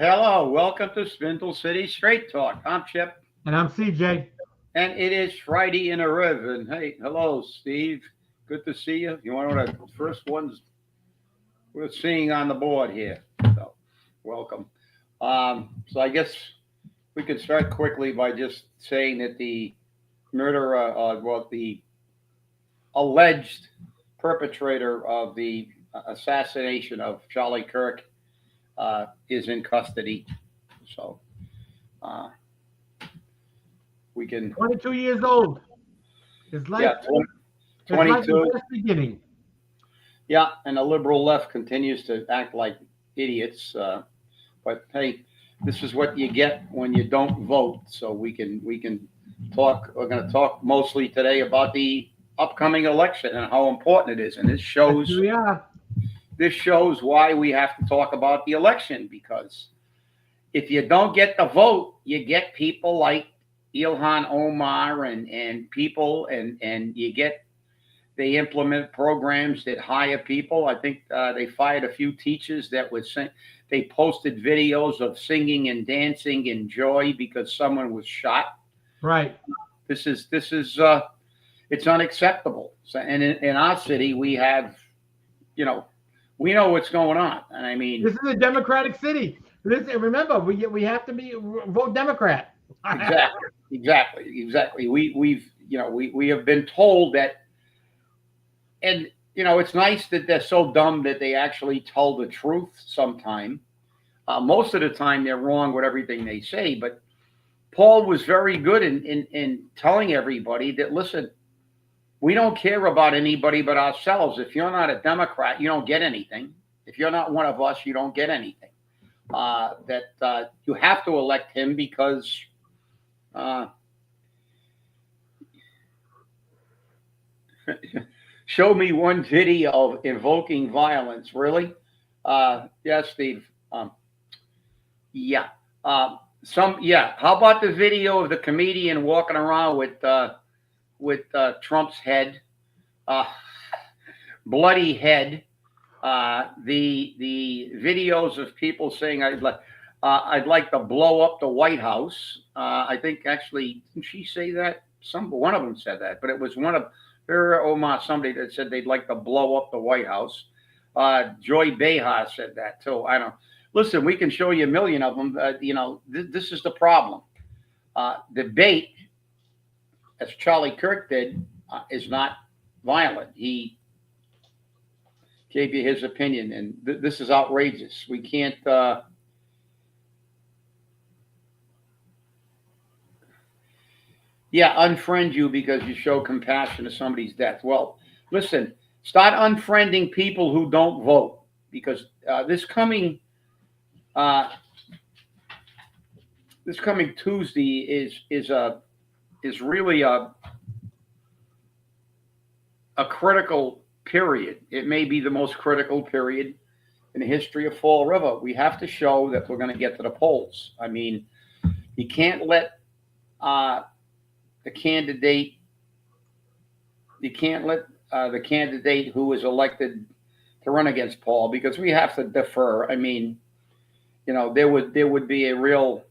Hello, welcome to Spindle City Straight Talk. I'm Chip, And I'm CJ. and it is Friday in a Riv. And hey, hello, Steve. Good to see you. You want one of the first ones we're seeing on the board here. So, welcome. So I guess we could start quickly by just saying that the murderer, the alleged perpetrator of the assassination of Charlie Kirk, is in custody. So uh, we can, 22 years old. His yeah, life, his life was 22. just beginning. Yeah, and the liberal left continues to act like idiots. But hey, this is what you get when you don't vote. So we can talk. We're going to talk mostly today about the upcoming election and how important it is. And Yes, we are. this shows why we have to talk about the election, because if you don't get the vote, you get people like Ilhan Omar and people and you get they implement programs that hire people. I think they fired a few teachers that would sing. They posted videos of singing and dancing in joy because someone was shot. Right. This is it's unacceptable. So, and in our city, we have, you know, we know what's going on. And I mean, This is a democratic city. Listen, remember, we have to be vote Democrat. exactly. We have been told that, and it's nice that they're so dumb that they actually tell the truth sometime. Most of the time they're wrong with everything they say, but Paul was very good in telling everybody that, listen, we don't care about anybody but ourselves. If you're not a Democrat, you don't get anything. If you're not one of us, you don't get anything. That you have to elect him because uh, show me one video of invoking violence. Really? Yeah, Steve. Yeah. Yeah. How about the video of the comedian walking around with Trump's head, uh, bloody head? The videos of people saying I'd like to blow up the White House. I think actually didn't she say that? One of them said that, but it was one of her Omar somebody that said they'd like to blow up the White House. Joy Behar said that too. I don't. Listen, we can show you a million of them. This is the problem. Debate, as Charlie Kirk did, is not violent. He gave you his opinion, and this is outrageous. We can't. Yeah, unfriend you because you show compassion to somebody's death. Well, listen, start unfriending people who don't vote, because uh, this coming Tuesday is really a critical period. It may be the most critical period in the history of Fall River. We have to show that we're going to get to the polls. I mean, you can't let uh, the candidate. You can't let the candidate who was elected to run against Paul, because we have to defer. I mean, there would be a real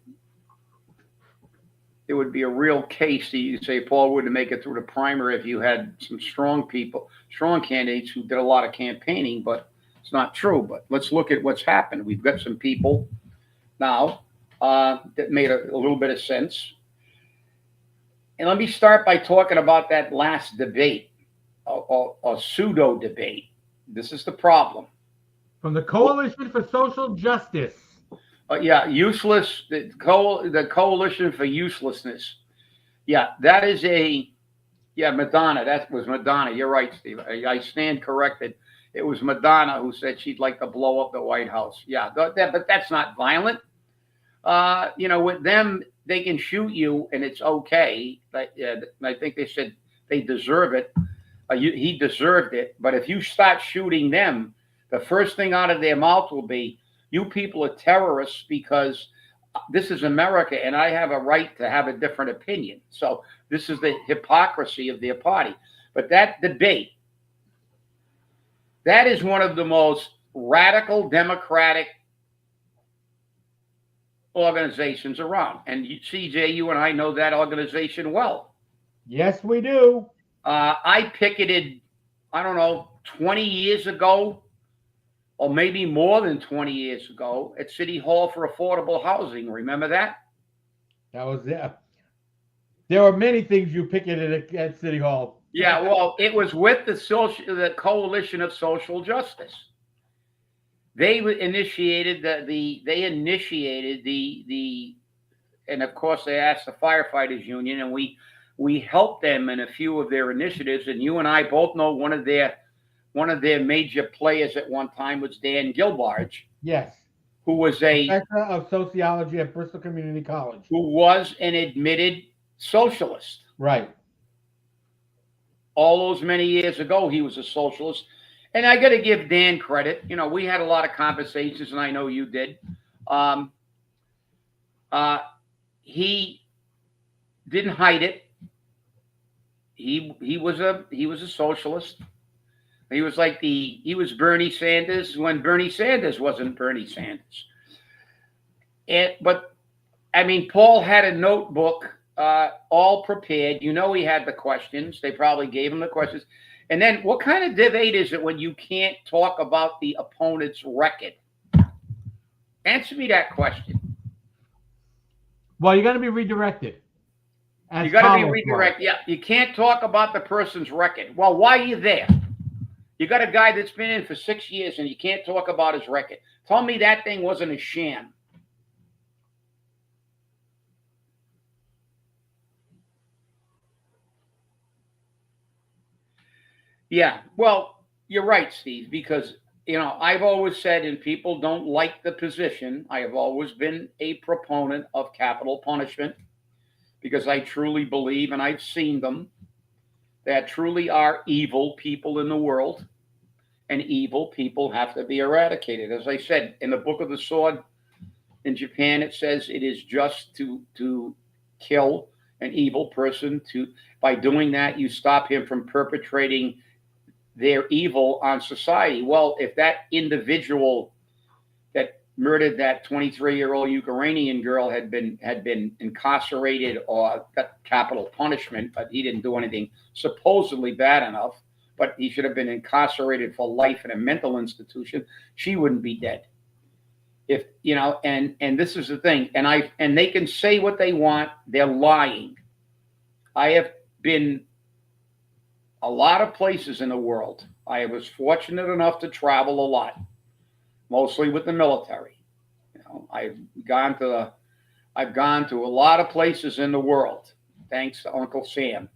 case that you say Paul wouldn't make it through the primary if you had some strong people, strong candidates who did a lot of campaigning, but it's not true. But let's look at what's happened. We've got some people now that made a little bit of sense. And let me start by talking about that last debate, a pseudo debate. This is the problem. From the Coalition for Social Justice. Yeah, useless. The Coalition for Uselessness. Yeah, that is Madonna. That was Madonna. You're right, Steve. I stand corrected. It was Madonna who said she'd like to blow up the White House. Yeah, but that's not violent. With them, they can shoot you and it's okay. But I think they said they deserve it. He deserved it. But if you start shooting them, the first thing out of their mouth will be, "You people are terrorists because this is America and I have a right to have a different opinion." So this is the hypocrisy of their party. But that debate, that is one of the most radical Democratic organizations around. And CJ, you and I know that organization well. Yes, we do. I picketed, I don't know, 20 years ago, or maybe more than 20 years ago, at City Hall for affordable housing. Remember that? That was it. There were many things you picketed at City Hall. Yeah, well, it was with the Coalition of Social Justice. They initiated the and of course they asked the firefighters union, and we helped them in a few of their initiatives. And you and I both know one of their major players at one time was Dan Gilbarge. Yes. Who was Professor of Sociology at Bristol Community College. Who was an admitted socialist. Right. All those many years ago, he was a socialist. And I got to give Dan credit. You know, we had a lot of conversations, and I know you did. He didn't hide it. He was a socialist. He was he was Bernie Sanders when Bernie Sanders wasn't Bernie Sanders. But I mean, Paul had a notebook all prepared. You know, he had the questions. They probably gave him the questions. And then what kind of debate is it when you can't talk about the opponent's record? Answer me that question. Well, you're going to be redirected. You got to be redirected. Yeah, you can't talk about the person's record. Well, why are you there? You got a guy that's been in for 6 years and you can't talk about his record. Tell me that thing wasn't a sham. Yeah, well, you're right, Steve, because, you know, I've always said, and people don't like the position, I have always been a proponent of capital punishment because I truly believe, and I've seen them, that truly are evil people in the world, and evil people have to be eradicated. As I said, in the Book of the Sword in Japan, it says it is just to kill an evil person. By doing that, you stop him from perpetrating their evil on society. Well, if that individual that murdered that 23-year-old Ukrainian girl had been incarcerated or got capital punishment, but he didn't do anything supposedly bad enough, but he should have been incarcerated for life in a mental institution, she wouldn't be dead. If you know, and this is the thing, and they can say what they want, they're lying. I have been a lot of places in the world. I was fortunate enough to travel a lot, mostly with the military. You know, I've gone to a lot of places in the world, thanks to Uncle Sam.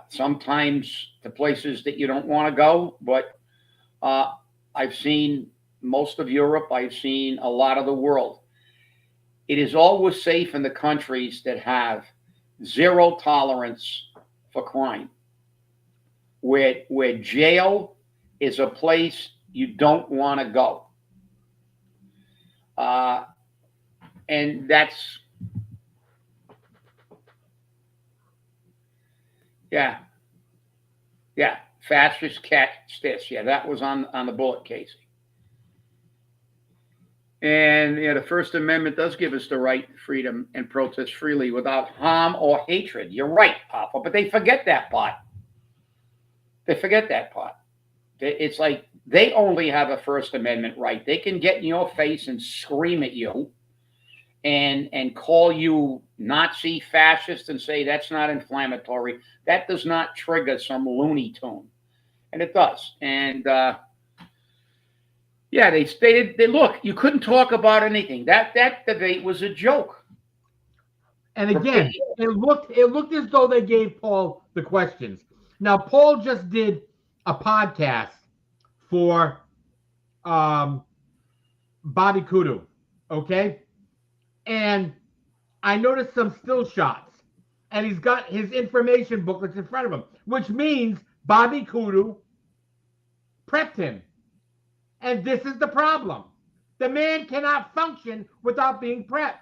Sometimes to places that you don't want to go, but I've seen most of Europe. I've seen a lot of the world. It is always safe in the countries that have zero tolerance for crime, where jail is a place you don't want to go. And that's, yeah, fascist cat stitch. Yeah, that was on the bullet casing. And yeah, the First Amendment does give us the right to freedom and protest freely without harm or hatred. You're right, Papa, but they forget that part. They forget that part. It's like they only have a First Amendment right. They can get in your face and scream at you and call you Nazi, fascist, and say that's not inflammatory. That does not trigger some Looney Tune. And it does. And yeah, they stated, look, you couldn't talk about anything. That debate was a joke. And again, it looked as though they gave Paul the questions. Now, Paul just did a podcast for Bobby Kudu, okay? And I noticed some still shots. And he's got his information booklets in front of him, which means Bobby Kudu prepped him. And this is the problem. The man cannot function without being prepped.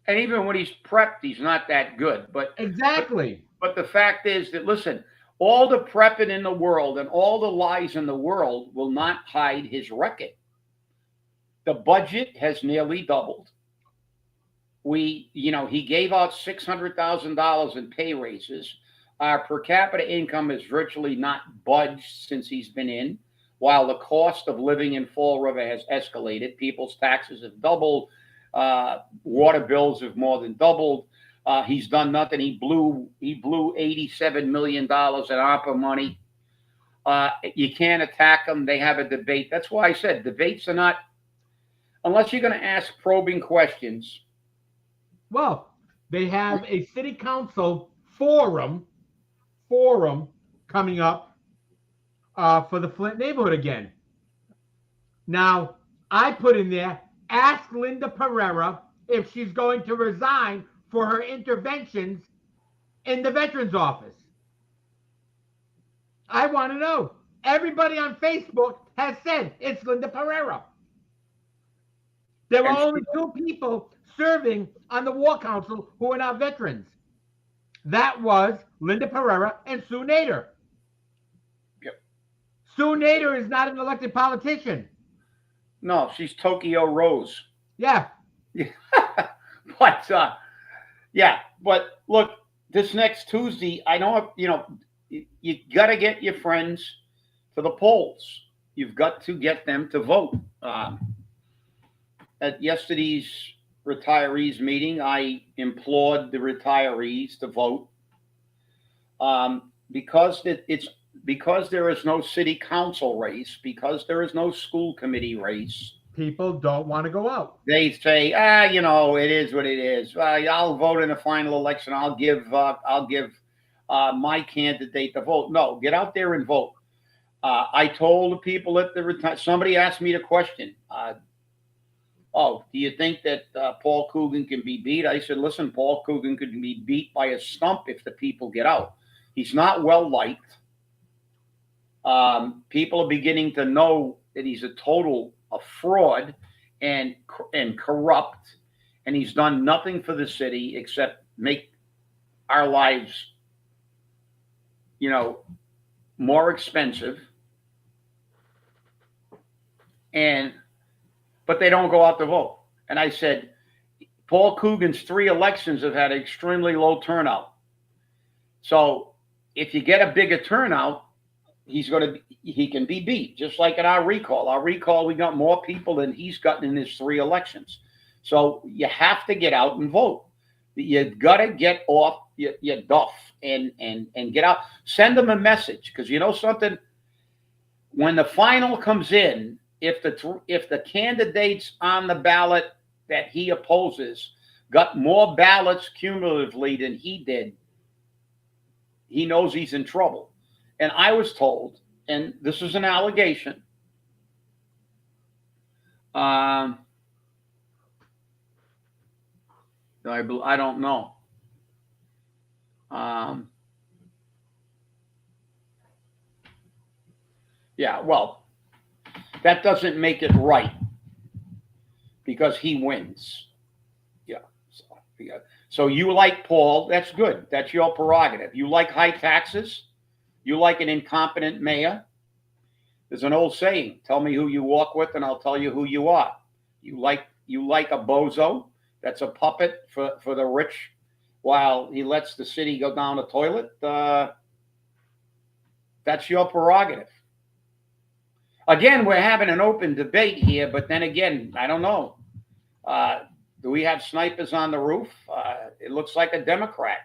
And even when he's prepped, he's not that good. But exactly. But the fact is that, listen, all the prepping in the world and all the lies in the world will not hide his record. The budget has nearly doubled. He gave out $600,000 in pay raises. Our per capita income has virtually not budged since he's been in, while the cost of living in Fall River has escalated. People's taxes have doubled. Water bills have more than doubled. He's done nothing. He blew $87 million in ARPA money. You can't attack them. They have a debate. That's why I said debates are not, unless you're going to ask probing questions. Well, they have a city council forum coming up for the Flint neighborhood again. Now, I put in there, ask Linda Pereira if she's going to resign for her interventions in the Veterans Office. I want to know. Everybody on Facebook has said it's Linda Pereira. There were only two people serving on the War Council who are not veterans. That was Linda Pereira and Sue Nader. Yep. Sue Nader is not an elected politician. No, she's Tokyo Rose. Yeah. But look, this next Tuesday, I know, you got to get your friends to the polls. You've got to get them to vote. At yesterday's retirees meeting, I implored the retirees to vote because there is no city council race, because there is no school committee race. People don't want to go out. They say, it is what it is. I'll vote in the final election. I'll give my candidate the vote. No, get out there and vote. I told the people at the somebody asked me the question. Do you think that Paul Coogan can be beat? I said, listen, Paul Coogan could be beat by a stump if the people get out. He's not well liked. People are beginning to know that he's a fraud and corrupt, and he's done nothing for the city except make our lives, more expensive. But they don't go out to vote. And I said, Paul Coogan's 3 elections have had extremely low turnout. So if you get a bigger turnout, he can be beat, just like in our recall. Our recall, we got more people than he's gotten in his 3 elections. So you have to get out and vote. You've got to get off your duff and get out. Send them a message, because you know something? When the final comes in, if the candidates on the ballot that he opposes got more ballots cumulatively than he did, he knows he's in trouble. And I was told, and this is an allegation, I don't know. That doesn't make it right, because he wins. So you like Paul, that's good. That's your prerogative. You like high taxes? You like an incompetent mayor? There's an old saying, tell me who you walk with and I'll tell you who you are. You like a bozo that's a puppet for the rich while he lets the city go down the toilet? That's your prerogative. Again, we're having an open debate here, but then again, I don't know. Do we have snipers on the roof? It looks like a Democrat.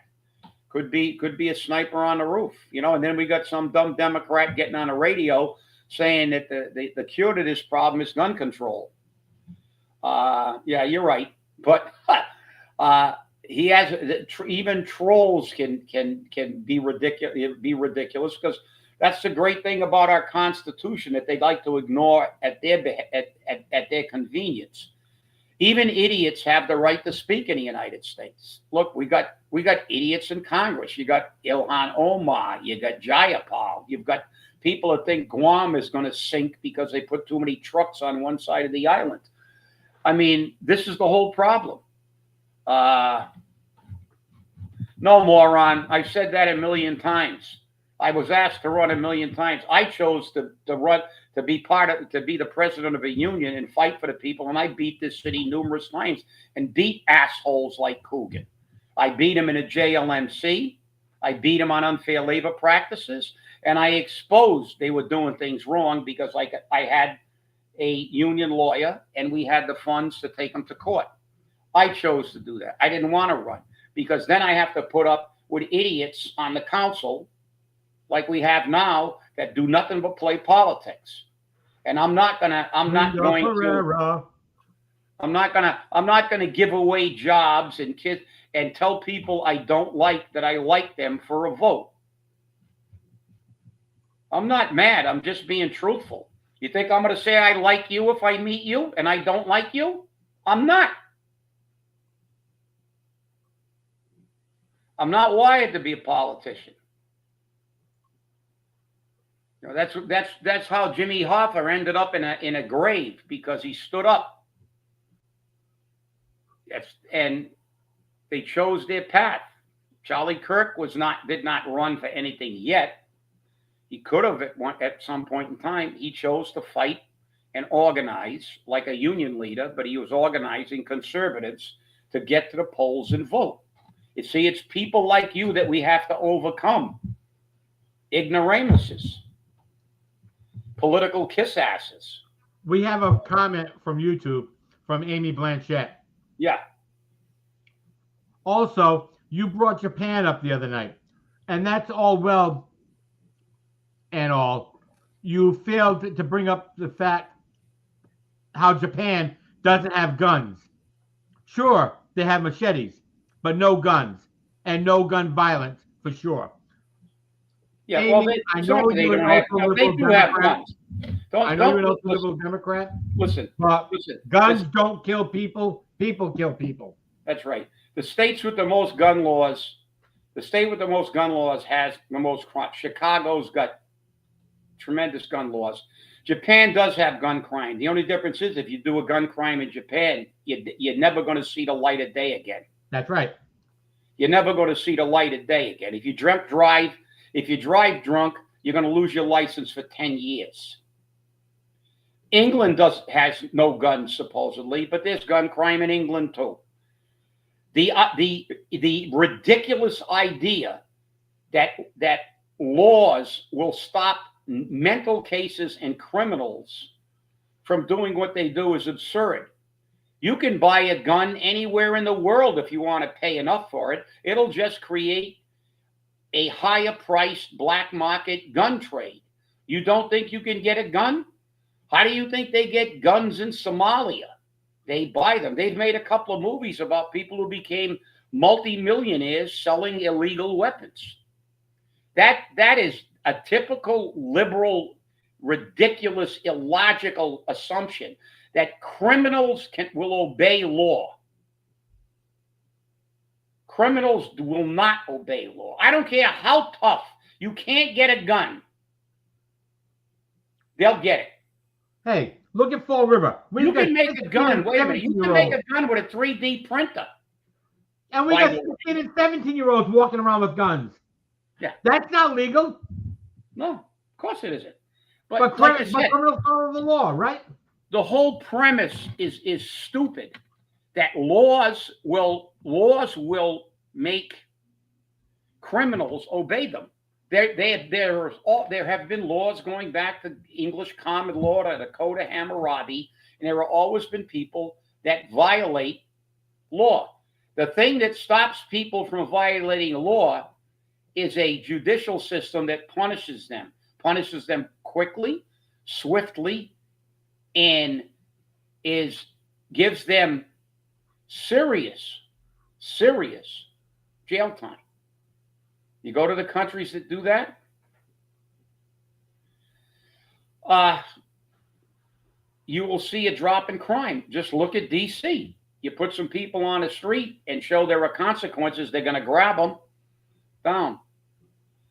Could be a sniper on the roof, and then we got some dumb Democrat getting on the radio saying that the cure to this problem is gun control. Yeah, you're right. But he has, even trolls can be ridiculous, because that's the great thing about our Constitution, that they like to ignore at their convenience. Even idiots have the right to speak in the United States. Look, we got idiots in Congress. You got Ilhan Omar. You got Jayapal. You've got people that think Guam is going to sink because they put too many trucks on one side of the island. I mean, this is the whole problem. No, moron. I've said that a million times. I was asked to run a million times. I chose to run to be the president of a union and fight for the people. And I beat this city numerous times and beat assholes like Coogan. I beat him in a JLMC. I beat him on unfair labor practices, and I exposed they were doing things wrong because I had a union lawyer and we had the funds to take them to court. I chose to do that. I didn't want to run because then I have to put up with idiots on the council like we have now that do nothing but play politics. And I'm not going to give away jobs and kids and tell people I don't like that I like them for a vote. I'm not mad. I'm just being truthful. You think I'm going to say I like you if I meet you and I don't like you? I'm not. I'm not wired to be a politician. You know, that's how Jimmy Hoffa ended up in a grave, because he stood up. Yes, and they chose their path. Charlie Kirk did not run for anything yet. He could have at some point in time. He chose to fight and organize like a union leader, but he was organizing conservatives to get to the polls and vote. You see, it's people like you that we have to overcome. Ignoramuses. Political kiss asses. We have a comment from YouTube from Amy Blanchett. Yeah. Also, you brought Japan up the other night, and that's all well and all. You failed to bring up the fact how Japan doesn't have guns. Sure, they have machetes, but no guns, and no gun violence for sure. Yeah, Amy, well, I know they do have guns. I know you're an ultra liberal Democrat. Listen, guns don't kill people. People kill people. That's right. The states with the most gun laws, has the most crime. Chicago's got tremendous gun laws. Japan does have gun crime. The only difference is if you do a gun crime in Japan, you're never going to see the light of day again. That's right. You're never going to see the light of day again. If you drive drunk, you're going to lose your license for 10 years. England has no guns supposedly, but there's gun crime in England too. The ridiculous idea that laws will stop mental cases and criminals from doing what they do is absurd. You can buy a gun anywhere in the world if you want to pay enough for it. It'll just create a higher priced black market gun trade. You don't think you can get a gun? How do you think they get guns in Somalia? They buy them. They've made a couple of movies about people who became multimillionaires selling illegal weapons. That is a typical liberal, ridiculous, illogical assumption that criminals will obey law. Criminals will not obey law. I don't care how tough. You can't get a gun. They'll get it. Hey, look at Fall River. You can make a gun. Wait a minute. You can make a gun with a 3D printer. And we got 16 and 17-year-olds walking around with guns. Yeah. That's not legal. No, of course it isn't. But criminals follow the law, right? The whole premise is stupid. That laws will make criminals obey them. There have been laws going back to English common law, to the Code of Hammurabi, and there have always been people that violate law. The thing that stops people from violating law is a judicial system that punishes them quickly, swiftly, and gives them serious jail time. You go to the countries that do that, you will see a drop in crime. Just look at D.C. You put some people on the street and show there are consequences, they're going to grab them down.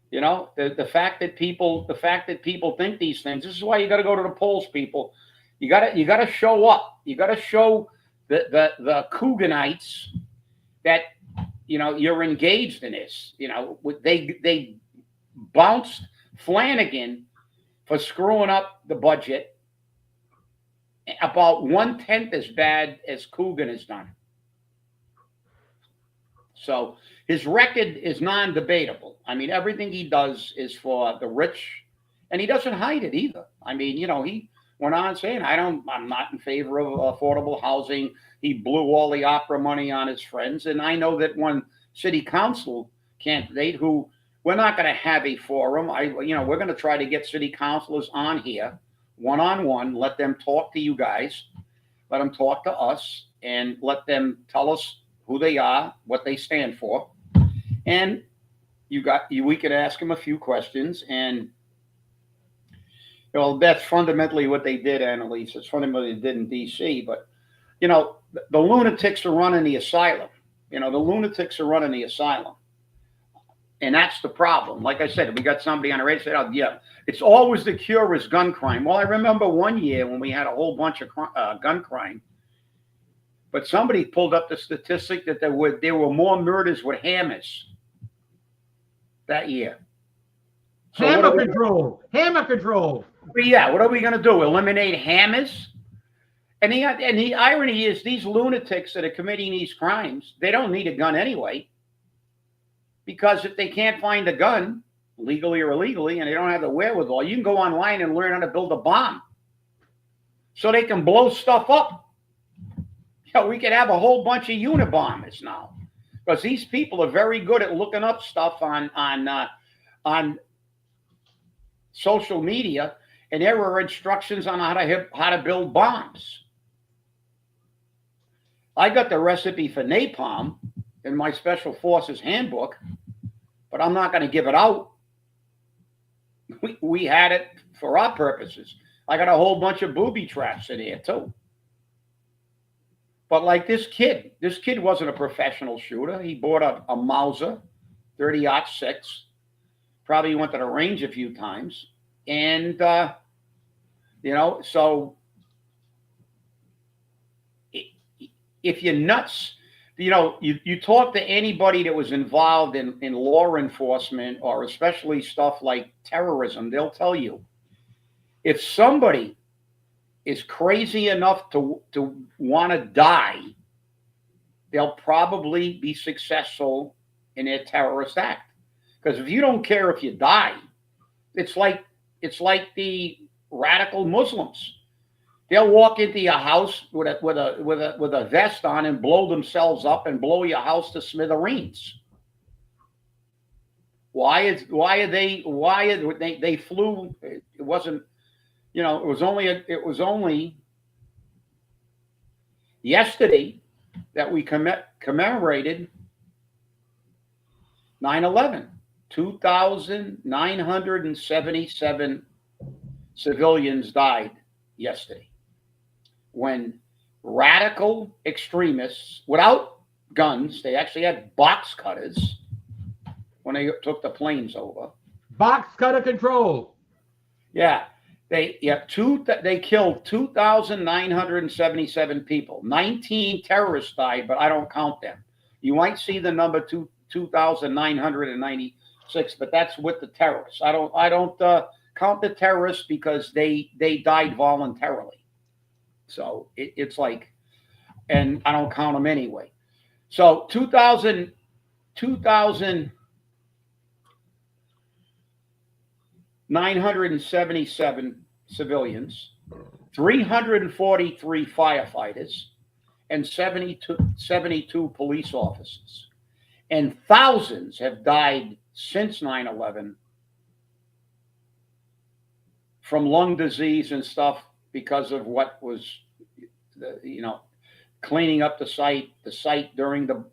You know, the fact that people think these things. This is why you got to go to the polls, people. You got to show up. You got to show the Cooganites that, you know, you're engaged in this. You know, they bounced Flanagan for screwing up the budget about 1/10 as bad as Coogan has done. So his record is non-debatable. I mean, everything he does is for the rich, and he doesn't hide it either. I mean, he went on saying, I'm not in favor of affordable housing. He blew all the opera money on his friends. And I know that one city council candidate who we're not going to have a forum. We're going to try to get city councilors on here one-on-one, let them talk to you guys, let them talk to us, and let them tell us who they are, what they stand for. And we could ask them a few questions. And that's fundamentally what they did, Annalise. It's fundamentally what they did in D.C. But, the lunatics are running the asylum. The lunatics are running the asylum. And that's the problem. Like I said, we got somebody on the radio said, yeah, it's always the cure is gun crime. Well, I remember one year when we had a whole bunch of gun crime, but somebody pulled up the statistic that there were more murders with hammers that year. So hammer control. But yeah, what are we going to do? Eliminate hammers? And the irony is these lunatics that are committing these crimes, they don't need a gun anyway. Because if they can't find a gun, legally or illegally, and they don't have the wherewithal, you can go online and learn how to build a bomb. So they can blow stuff up. We could have a whole bunch of Unabombers now. Because these people are very good at looking up stuff on social media, and there are instructions on how to build bombs. I got the recipe for napalm in my Special Forces handbook, but I'm not going to give it out. We had it for our purposes. I got a whole bunch of booby traps in here too. But like this kid wasn't a professional shooter. He bought a Mauser 30-06. Probably went to the range a few times. And, so if you're nuts, you talk to anybody that was involved in law enforcement or especially stuff like terrorism, they'll tell you if somebody is crazy enough to want to die, they'll probably be successful in their terrorist act. Because if you don't care if you die, it's like the radical Muslims. They'll walk into your house with a vest on and blow themselves up and blow your house to smithereens. Why they flew? It wasn't, it was only yesterday that we commemorated 9/11. 2,977 civilians died yesterday when radical extremists, without guns, they actually had box cutters when they took the planes over. Box cutter control. Yeah. They killed 2,977 people. 19 terrorists died, but I don't count them. You might see the number 2,996, but that's with the terrorists. I don't count the terrorists because they died voluntarily. So it's like, and I don't count them anyway. So 2,977 civilians, 343 firefighters, and 72 police officers. And thousands have died since 9/11 from lung disease and stuff because of what was, cleaning up the site during the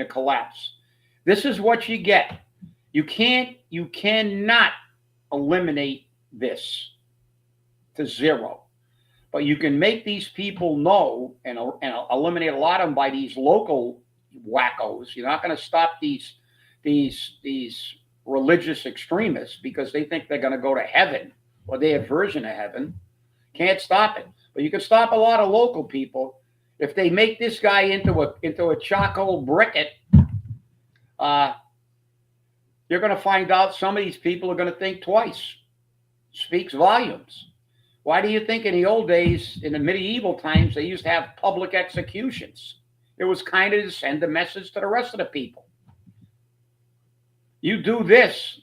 collapse. This is what you get. You cannot eliminate this to zero, but you can make these people know and eliminate a lot of them by these local wackos. You're not going to stop these religious extremists because they think they're going to go to heaven or their version of heaven. Can't stop it, but you can stop a lot of local people if they make this guy into a charcoal briquette. You're going to find out some of these people are going to think twice. speaks volumes. Why do you think in the old days, in the medieval times, they used to have public executions? It was kind of to send a message to the rest of the people. You do this,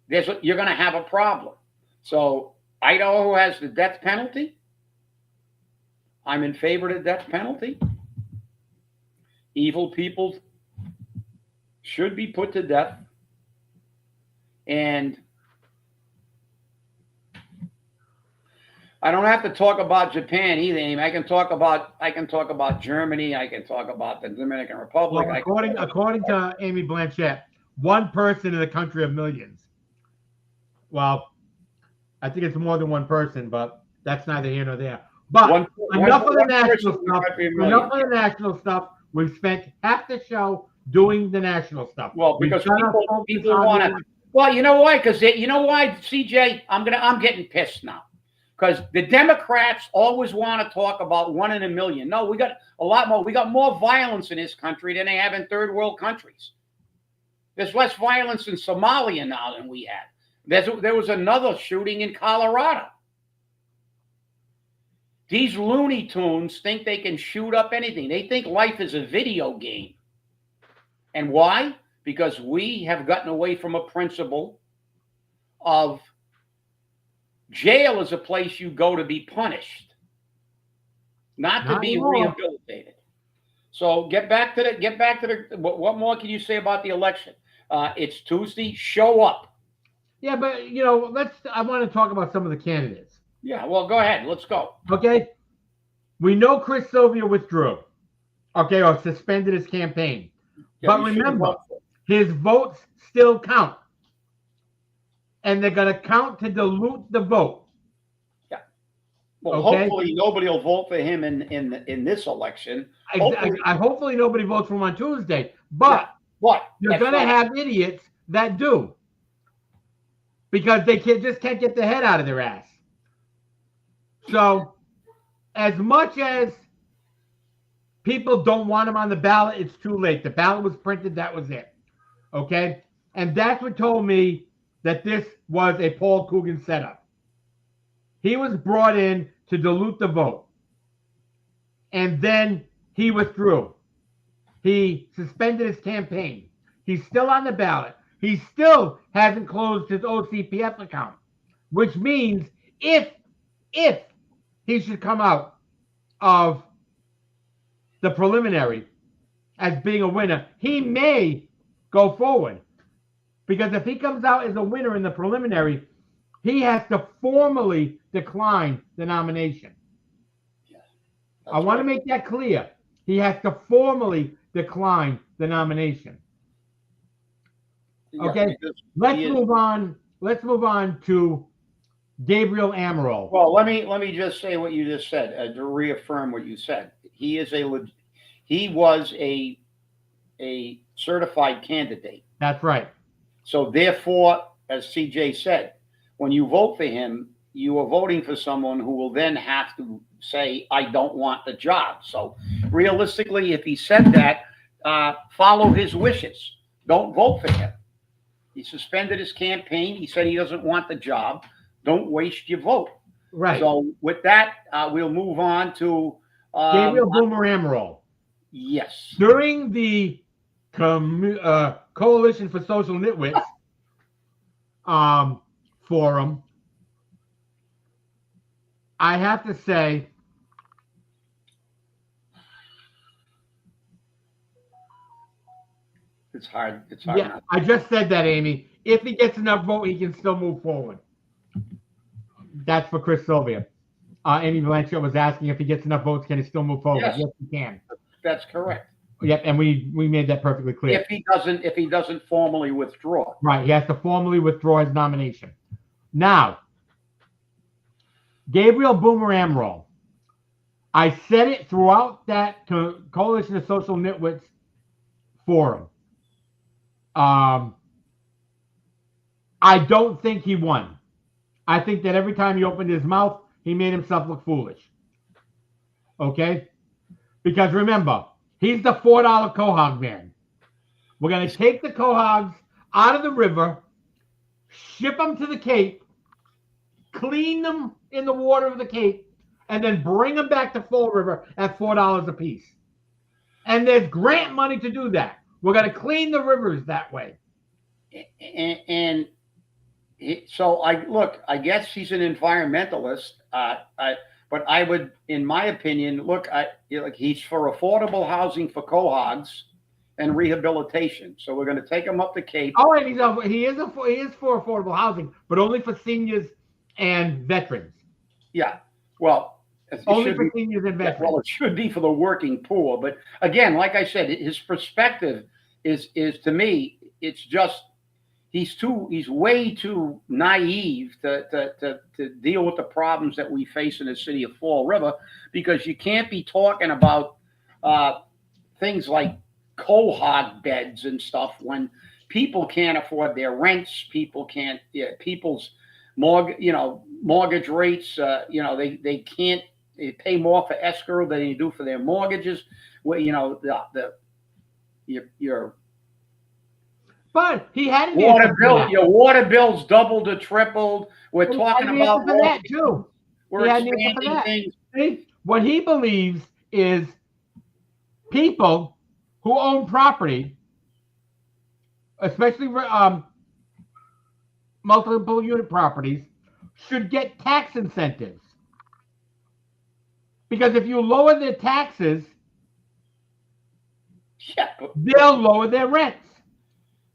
you're going to have a problem. So Idaho has the death penalty. I'm in favor of the death penalty. Evil people should be put to death. And I don't have to talk about Japan either, Amy. I can talk about Germany. I can talk about the Dominican Republic. Well, according to Amy Blanchett, one person in a country of millions. Well, I think it's more than one person, but that's neither here nor there. But enough of the national stuff. Enough of the national stuff. We've spent half the show doing the national stuff. Well, because people want to. Well, you know why? Because you know why, CJ? I'm getting pissed now. Because the Democrats always want to talk about 1 in a million. No, we got a lot more. We got more violence in this country than they have in third world countries. There's less violence in Somalia now than we had. There was another shooting in Colorado. These Looney Tunes think they can shoot up anything. They think life is a video game. And why? Because we have gotten away from a principle of jail is a place you go to be punished, not to be rehabilitated. So get back to the. What more can you say about the election? It's Tuesday. Show up. Yeah, but I want to talk about some of the candidates. Yeah, well, go ahead. Let's go. Okay. We know Chris Sylvia withdrew. Okay, or suspended his campaign. Yeah, but remember, his votes still count. And they're going to count to dilute the vote. Yeah. Well, hopefully nobody will vote for him in this election. Hopefully nobody votes for him on Tuesday. But you're going to have idiots that do. Because they just can't get their head out of their ass. So, as much as people don't want him on the ballot, it's too late. The ballot was printed. That was it. Okay? And that's what told me that this was a Paul Coogan setup. He was brought in to dilute the vote. And then he withdrew. He suspended his campaign. He's still on the ballot. He still hasn't closed his OCPF account, which means if he should come out of the preliminary as being a winner, he may go forward. Because if he comes out as a winner in the preliminary, he has to formally decline the nomination. Yeah, I want to make that clear. He has to formally decline the nomination. Okay, let's move on. Let's move on to Gabriel Amaral. Well, let me just say what you just said to reaffirm what you said. He was a certified candidate. That's right. So therefore, as CJ said, when you vote for him, you are voting for someone who will then have to say, I don't want the job. So realistically, if he said that, follow his wishes. Don't vote for him. He suspended his campaign. He said he doesn't want the job. Don't waste your vote. Right. So with that, we'll move on to Gabriel Boomer Amaral. Yes. During the Coalition for Social Nitwits forum, I have to say, it's hard. It's hard. Yeah, I just said that, Amy. If he gets enough vote, he can still move forward. That's for Chris Sylvia. Amy Blanchett was asking if he gets enough votes, can he still move forward? Yes, he can. That's correct. Yep, and we made that perfectly clear. If he doesn't formally withdraw. Right, he has to formally withdraw his nomination. Now, Gabriel Boomer Amaral. I said it throughout that Coalition of Social Nitwits forum. I don't think he won. I think that every time he opened his mouth, he made himself look foolish. Okay? Because remember, he's the $4 quahog man. We're going to take the quahogs out of the river, ship them to the Cape, clean them in the water of the Cape, and then bring them back to Fall River at $4 a piece. And there's grant money to do that. We're going to clean the rivers that way. And so I guess he's an environmentalist. But I would, in my opinion, he's for affordable housing for cohogs and rehabilitation. So we're going to take him up the Cape. Oh, and he is for affordable housing, but only for seniors and veterans. Yeah. Well, only for seniors and veterans. Well, it should be for the working poor. But again, like I said, his perspective is to me, it's just he's way too naive to deal with the problems that we face in the city of Fall River, because you can't be talking about things like cohog beds and stuff when people can't afford their rents. People can't. People's mortgage rates. They can't. They pay more for escrow than they do for their mortgages. Well, your But he had an water bill. Your water bills doubled or tripled. We're talking about that too. We're expanding things. See, what he believes is people who own property, especially multiple unit properties, should get tax incentives. Because if you lower their taxes, they'll lower their rents.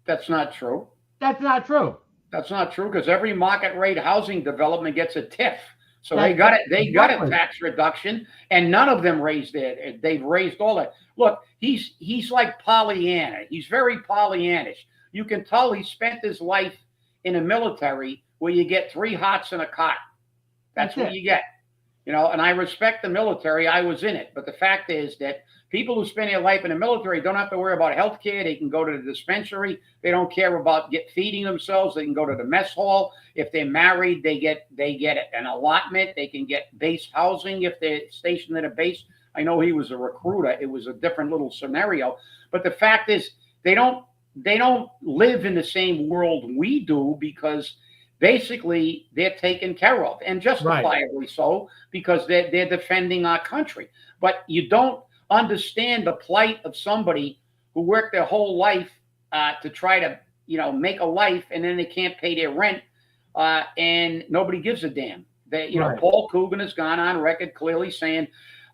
That's not true. That's not true. That's not true, because every market rate housing development gets a TIF. So they got it. They got a tax reduction, and none of them raised it. They've raised all that. Look, he's like Pollyanna. He's very Pollyannish. You can tell he spent his life in the military, where you get 3 hots and a cot. That's what you get. And I respect the military. I was in it. But the fact is that people who spend their life in the military don't have to worry about health care. They can go to the dispensary. They don't care about feeding themselves. They can go to the mess hall. If they're married, they get an allotment. They can get base housing if they're stationed at a base. I know he was a recruiter. It was a different little scenario. But the fact is, they don't live in the same world we do, because basically they're taken care of, and justifiably so, because they're defending our country. But you don't understand the plight of somebody who worked their whole life to try to make a life, and then they can't pay their rent, and nobody gives a damn. Paul Coogan has gone on record clearly saying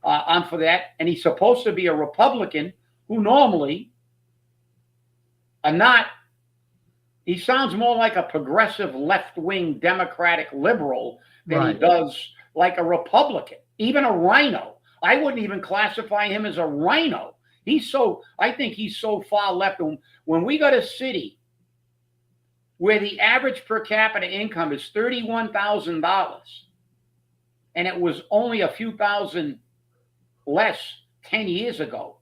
I'm for that, and he's supposed to be a Republican who normally are not. He sounds more like a progressive left-wing Democratic liberal than he does like a Republican, even a rhino. I wouldn't even classify him as a rhino. I think he's so far left. When we got a city where the average per capita income is $31,000, and it was only a few thousand less 10 years ago,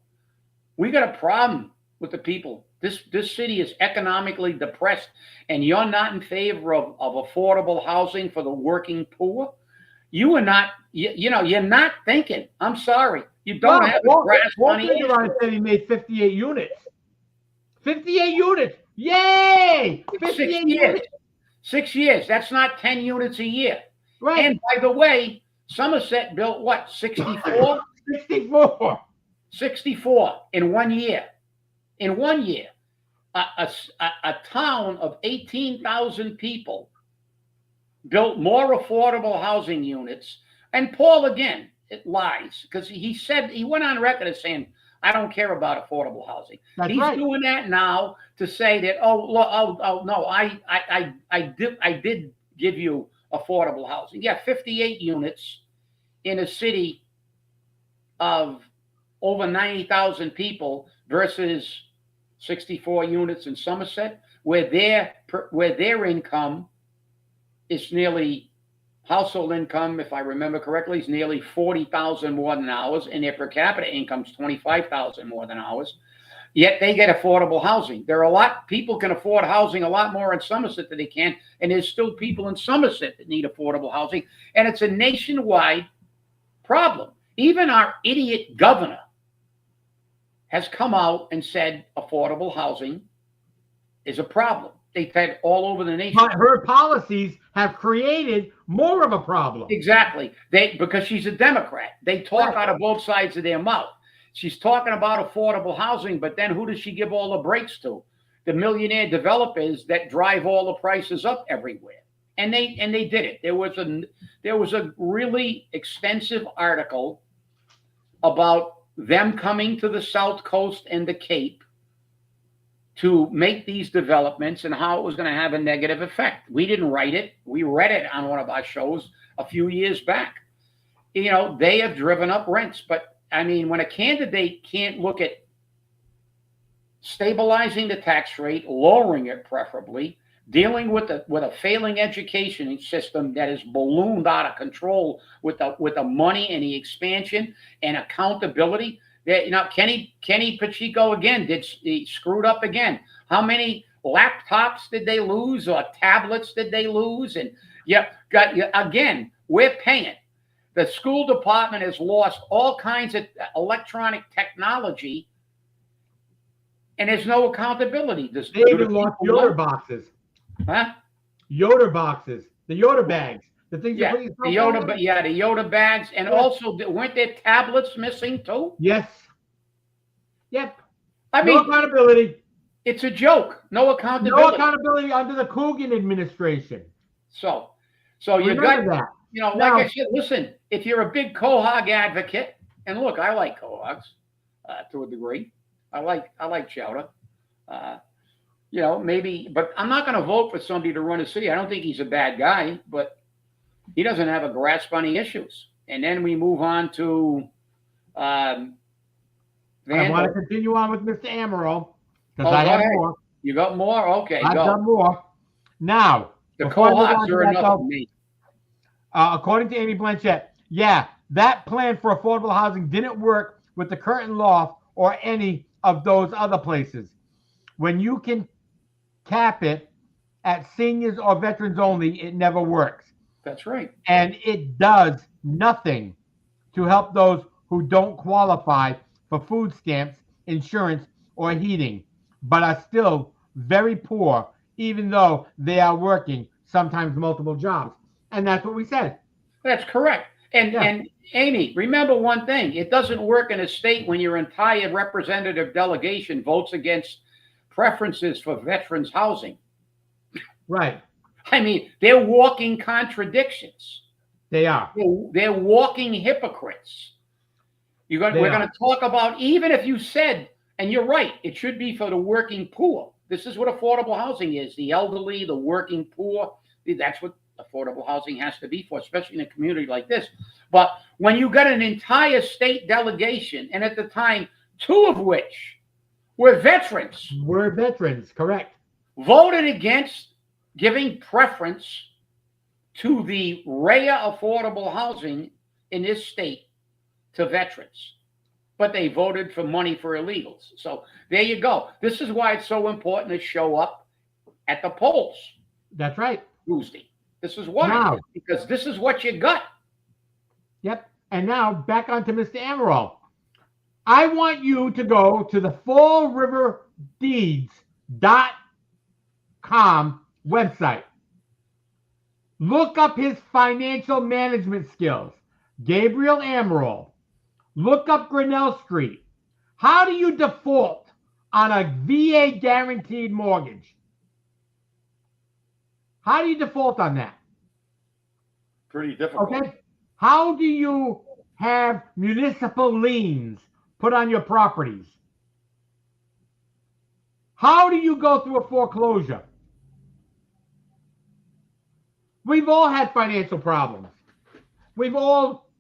we got a problem with the people. This city is economically depressed, and you're not in favor of affordable housing for the working poor. You are not. You're not thinking. I'm sorry. You don't have the grasp money. Said he made 58 units. 58 units. Yay! 58 units. 6 years. That's not 10 units a year. Right. And by the way, Somerset built what? 64. 64. 64 in 1 year. In 1 year. A town of 18,000 people built more affordable housing units. And Paul, again, it lies, because he went on record as saying, I don't care about affordable housing. He's doing that now to say that, no, I did give you affordable housing. Yeah, 58 units in a city of over 90,000 people versus 64 units in Somerset, where their income is nearly, household income, if I remember correctly, is nearly 40,000 more than ours, and their per capita income is 25,000 more than ours. Yet they get affordable housing. People can afford housing a lot more in Somerset than they can, and there's still people in Somerset that need affordable housing, and it's a nationwide problem. Even our idiot governor has come out and said affordable housing is a problem. They've had all over the nation. But her policies have created more of a problem. Exactly. Because she's a Democrat. They talk out of both sides of their mouth. She's talking about affordable housing, but then who does she give all the breaks to? The millionaire developers that drive all the prices up everywhere. And they did it. There was a really extensive article about them coming to the South Coast and the Cape to make these developments and how it was going to have a negative effect. We didn't write it. We read it on one of our shows a few years back. You know, they have driven up rents. But, I mean, when a candidate can't look at stabilizing the tax rate, lowering it preferably, dealing with a failing education system that is ballooned out of control with the money and the expansion and accountability. That, you know, Kenny Pacheco again he screwed up again. How many laptops did they lose or tablets did they lose? And again, we're paying. The school department has lost all kinds of electronic technology, and there's no accountability. They even lost Yoder boxes. Huh? Yoder boxes, the Yoder bags, the things. Yeah, the Yoder bags, and also weren't there tablets missing too? Yes. Yep. I mean, no accountability. It's a joke. No accountability. No accountability under the Coogan administration. So you got that. You know, like I said, listen. If you're a big quahog advocate, and look, I like quahogs to a degree. I like chowder. You know, maybe, but I'm not going to vote for somebody to run a city. I don't think he's a bad guy, but he doesn't have a grasp on the issues. And then we move on to I want to continue on with Mr. Amaral because I have more. You got more? Okay, I've done more. Now, the co-ops are enough for me. According to Amy Blanchett, that plan for affordable housing didn't work with the Curtin Loft or any of those other places. When you can cap it at seniors or veterans only, it never works. That's right. And it does nothing to help those who don't qualify for food stamps, insurance, or heating, but are still very poor, even though they are working sometimes multiple jobs. And that's what we said. That's correct. And Amy, remember one thing. It doesn't work in a state when your entire representative delegation votes against preferences for veterans housing. Right. I mean, they're walking contradictions. They are. They're walking hypocrites. We're going to talk about, even if you said, and you're right, it should be for the working poor. This is what affordable housing is. The elderly, the working poor. That's what affordable housing has to be for, especially in a community like this. But when you got an entire state delegation, and at the time, 2 of which were veterans. Were veterans, correct. Voted against giving preference to the rare affordable housing in this state to veterans. But they voted for money for illegals. So there you go. This is why it's so important to show up at the polls. That's right. Tuesday. This is why. Because this is what you got. Yep. And now back on to Mr. Amaral. I want you to go to the fallriverdeeds.com website. Look up his financial management skills. Gabriel Amaral. Look up Grinnell Street. How do you default on a VA guaranteed mortgage? How do you default on that? Pretty difficult. Okay. How do you have municipal liens put on your properties? How do you go through a foreclosure? We've all had financial problems. We've all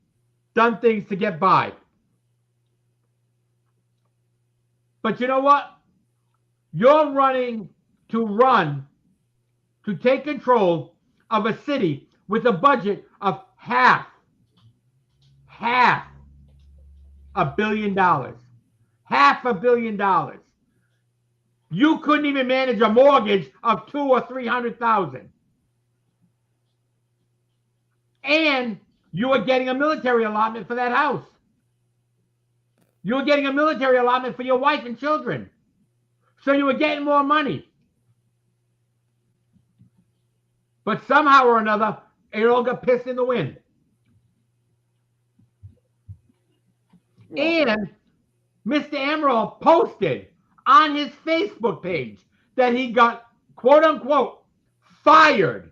done things to get by. But you know what? You're running to take control of a city with a budget of half $500 million. $500 million. You couldn't even manage a mortgage of $200,000 or $300,000. And you were getting a military allotment for that house. You were getting a military allotment for your wife and children. So you were getting more money. But somehow or another, it all got pissed in the wind. Well, And Mr. Amaral posted on his Facebook page that he got, quote unquote, fired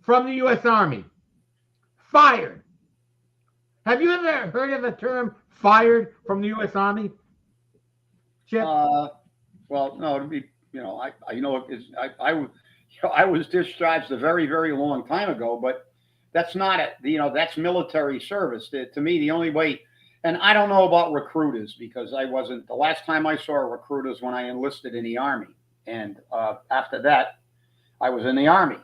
from the U.S. Army. Fired. Have you ever heard of the term fired from the U.S. Army? Chip? well, no, to be, I was discharged a very, very long time ago, but that's not it. That's military service. To me, the only way, and I don't know about recruiters because I wasn't. The last time I saw recruiters when I enlisted in the Army, and after that, I was in the Army.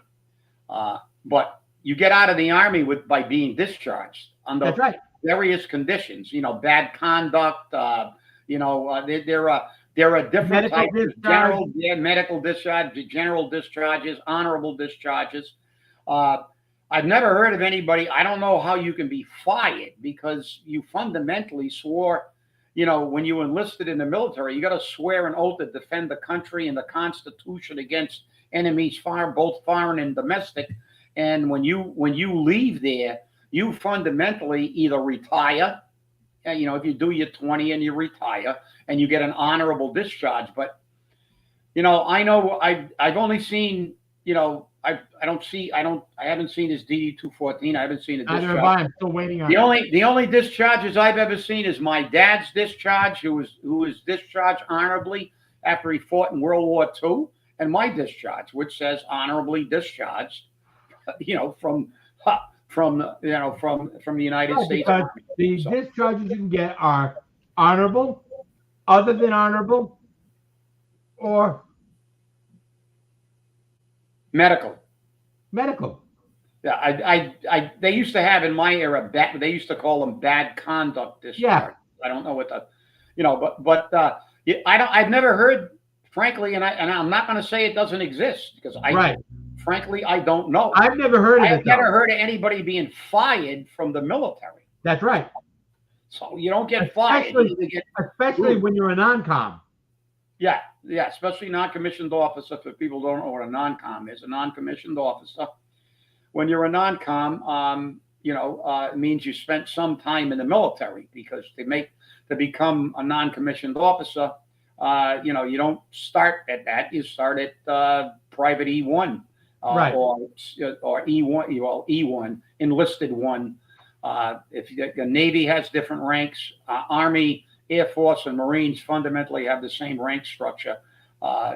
But you get out of the Army by being discharged under That's right. various conditions. Bad conduct. There are different Medical types of discharge. medical discharge, general discharges, honorable discharges. I've never heard of anybody. I don't know how you can be fired because you fundamentally swore, when you enlisted in the military, you got to swear an oath to defend the country and the Constitution against enemies, both foreign and domestic. And when you leave there, you fundamentally either retire. If you do your 20 and you retire and you get an honorable discharge. But, I know I've only seen, I haven't seen his DD-214. I haven't seen a discharge. I'm still waiting on the only discharges I've ever seen is my dad's discharge, who was discharged honorably after he fought in World War II, and my discharge, which says honorably discharged, from the United States Army. The discharges you can get are honorable, other than honorable, or medical. Yeah, they used to have in my era. They used to call them bad conduct discharge. Yeah. I don't know what I've never heard, frankly, and I'm not going to say it doesn't exist because frankly, I don't know. I've never heard of it. I've never heard of anybody being fired from the military. That's right. So you don't get fired. Especially when you're a non-com. Yeah, especially non-commissioned officer. For people who don't know what a non-com is, a non-commissioned officer. When you're a non-com, it means you spent some time in the military because to become a non-commissioned officer, you don't start at that. You start at private E1. Right. Or E1, E1, enlisted one. If the Navy has different ranks, Army, Air Force, and Marines fundamentally have the same rank structure.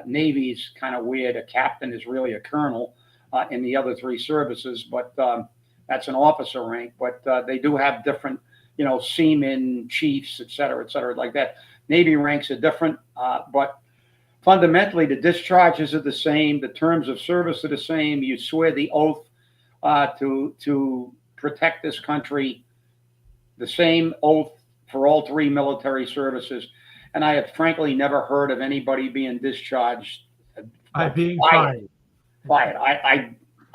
Navy's kind of weird. A captain is really a colonel in the other three services, but that's an officer rank. But they do have different, seamen, chiefs, et cetera, like that. Navy ranks are different, but fundamentally, the discharges are the same. The terms of service are the same. You swear the oath to protect this country. The same oath for all three military services. And I have frankly never heard of anybody being discharged. Being fired. I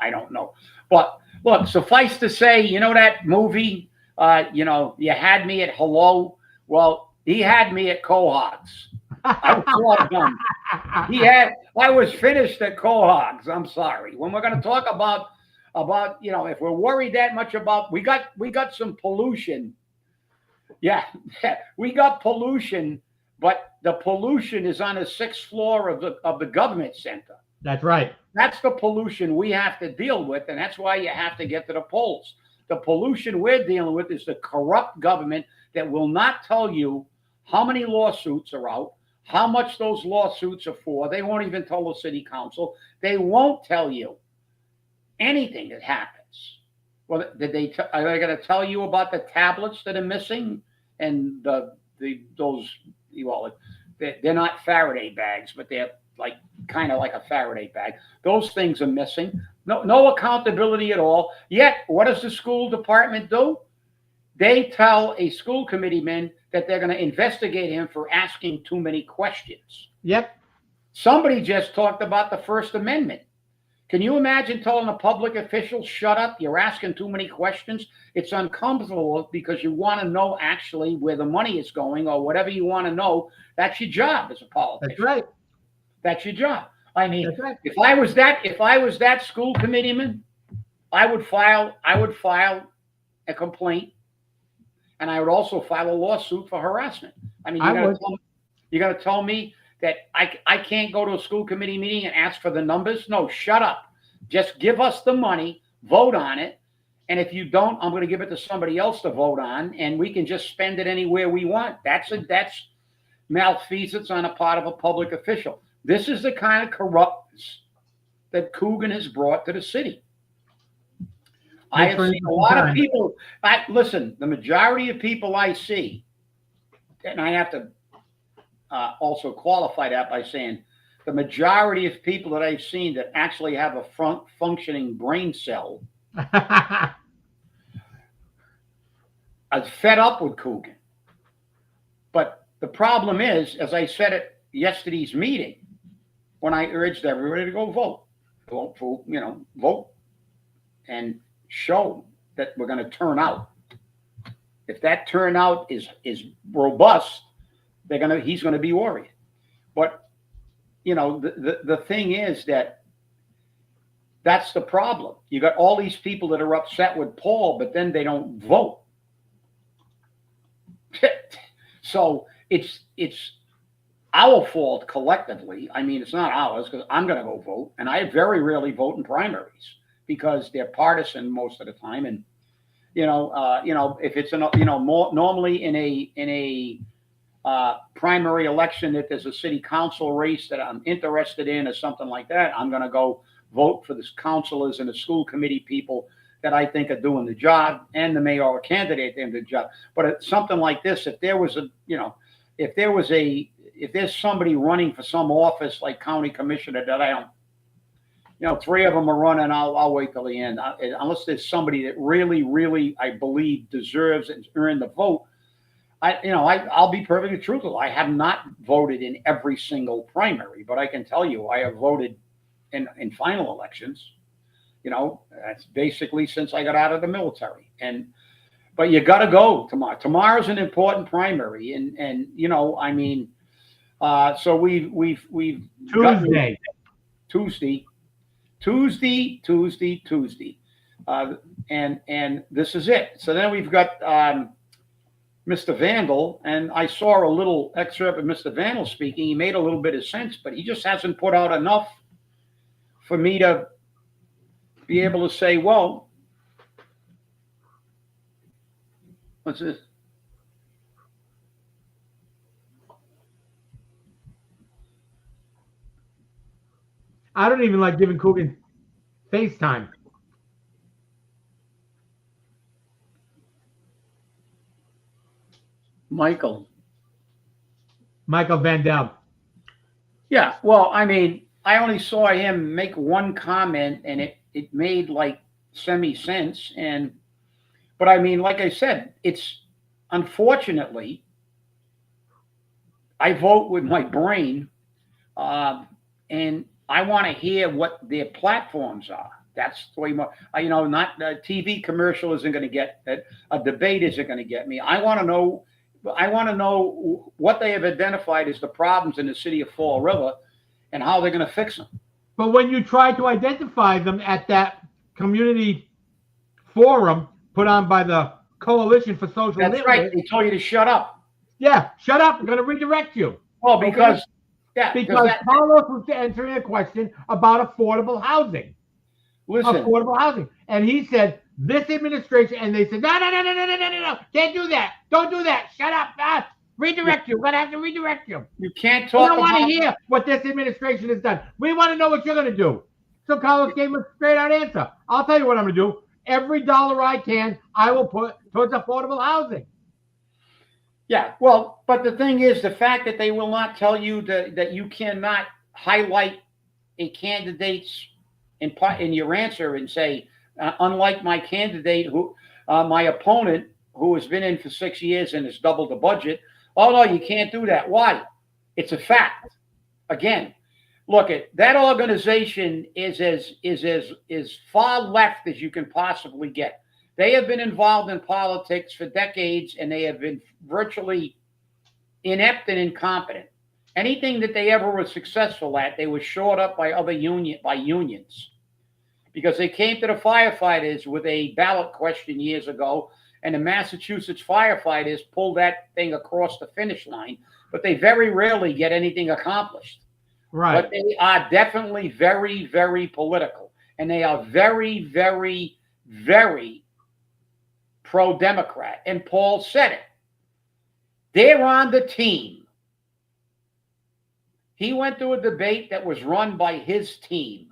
don't know. But look, suffice to say, that movie, you had me at hello. Well, he had me at Cohogs. I was finished at Cohogs. I'm sorry. When we're going to talk about if we're worried that much about we got some pollution. Yeah, we got pollution, but the pollution is on the 6th floor of the government center. That's right. That's the pollution we have to deal with, and that's why you have to get to the polls. The pollution we're dealing with is the corrupt government that will not tell you how many lawsuits are out, how much those lawsuits are for. They won't even tell the city council. They won't tell you anything that happens. Well, are they going to tell you about the tablets that are missing and they're not Faraday bags, but they're kind of like a Faraday bag. Those things are missing. No accountability at all. Yet, what does the school department do? They tell a school committeeman that they're going to investigate him for asking too many questions. Yep. Somebody just talked about the First Amendment. Can you imagine telling a public official, shut up, you're asking too many questions? It's uncomfortable because you want to know actually where the money is going or whatever you want to know. That's your job as a politician. That's right. That's your job. I mean, That's right. if I was that school committeeman, I would file a complaint, and I would also file a lawsuit for harassment. I mean, I would. you're gonna tell me that I can't go to a school committee meeting and ask for the numbers? No, shut up. Just give us the money, vote on it, and if you don't, I'm going to give it to somebody else to vote on, and we can just spend it anywhere we want. That's malfeasance on the part of a public official. This is the kind of corruptness that Coogan has brought to the city. I have seen a lot of people. Listen, the majority of people I see, and I have to also qualify that by saying the majority of people that I've seen that actually have a functioning brain cell are fed up with Coogan. But the problem is, as I said at yesterday's meeting, when I urged everybody to go vote and show that we're going to turn out. If that turnout is robust, he's going to be worried. But the thing is that's the problem. You got all these people that are upset with Paul, but then they don't vote. So it's our fault collectively. I mean, it's not ours because I'm going to go vote, and I very rarely vote in primaries because they're partisan most of the time. And if it's normally in a primary election, if there's a city council race that I'm interested in or something like that, I'm going to go vote for the councilors and the school committee people that I think are doing the job, and the mayoral candidate doing the job. But it's something like this, if there's somebody running for some office like county commissioner that I don't, three of them are running, I'll wait till the end. Unless there's somebody that really, really, I believe deserves and earned the vote. I'll be perfectly truthful. I have not voted in every single primary, but I can tell you I have voted in final elections. That's basically since I got out of the military. But you got to go tomorrow. Tomorrow's an important primary, so we've Tuesday, and this is it. So then we've got Mr. Vandal, and I saw a little excerpt of Mr. Vandal speaking. He made a little bit of sense, but he just hasn't put out enough for me to be able to say, well, what's this? I don't even like giving Coogan FaceTime. Michael Vandal. Yeah, well, I mean, I only saw him make one comment, and it made like semi-sense. But I mean, like I said, it's unfortunately, I vote with my brain, and I want to hear what their platforms are. That's the way not a TV commercial isn't going to get it. A debate isn't going to get me. I want to know what they have identified as the problems in the city of Fall River and how they're going to fix them. But when you try to identify them at that community forum put on by the Coalition for Social That's right. They told you to shut up. Yeah, shut up. I'm going to redirect you. Well, because Carlos was answering a question about affordable housing. Affordable housing. And he said, this administration, and they said, no, can't do that. Don't do that. Shut up. Redirect you. We're going to have to redirect you. You can't talk. We don't want to hear what this administration has done. We want to know what you're going to do. So Carlos gave him a straight out answer. I'll tell you what I'm going to do. Every dollar I can, I will put towards affordable housing. Yeah, well, but the thing is, the fact that they will not tell you that you cannot highlight a candidate's in your answer and say, unlike my candidate, my opponent, who has been in for 6 years and has doubled the budget. Oh no, you can't do that. Why? It's a fact. Again, look at that organization is as far left as you can possibly get. They have been involved in politics for decades, and they have been virtually inept and incompetent. Anything that they ever were successful at, they were shored up by unions, because they came to the firefighters with a ballot question years ago, and the Massachusetts firefighters pulled that thing across the finish line, but they very rarely get anything accomplished. Right. But they are definitely very, very political, and they are very, very, very pro-Democrat. And Paul said it. They're on the team. He went to a debate that was run by his team.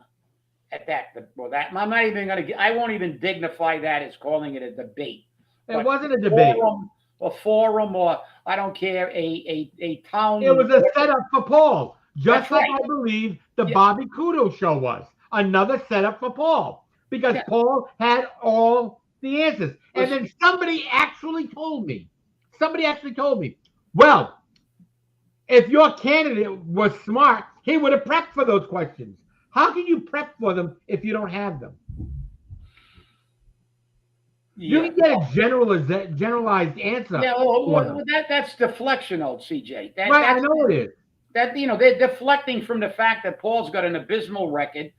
At that, well, that I'm not even going to. I won't even dignify that as calling it a debate. It wasn't a debate. A forum, or I don't care. A town. It was a setup for Paul, just That's like right. I believe the Bobby Kudo show was another setup for Paul, because Paul had all the answers. And then somebody actually told me, well, if your candidate was smart, he would have prepped for those questions. How can you prep for them if you don't have them? You can get a generalized answer. Yeah, well, that's deflection, old CJ. Right, I know it is. They're deflecting from the fact that Paul's got an abysmal record.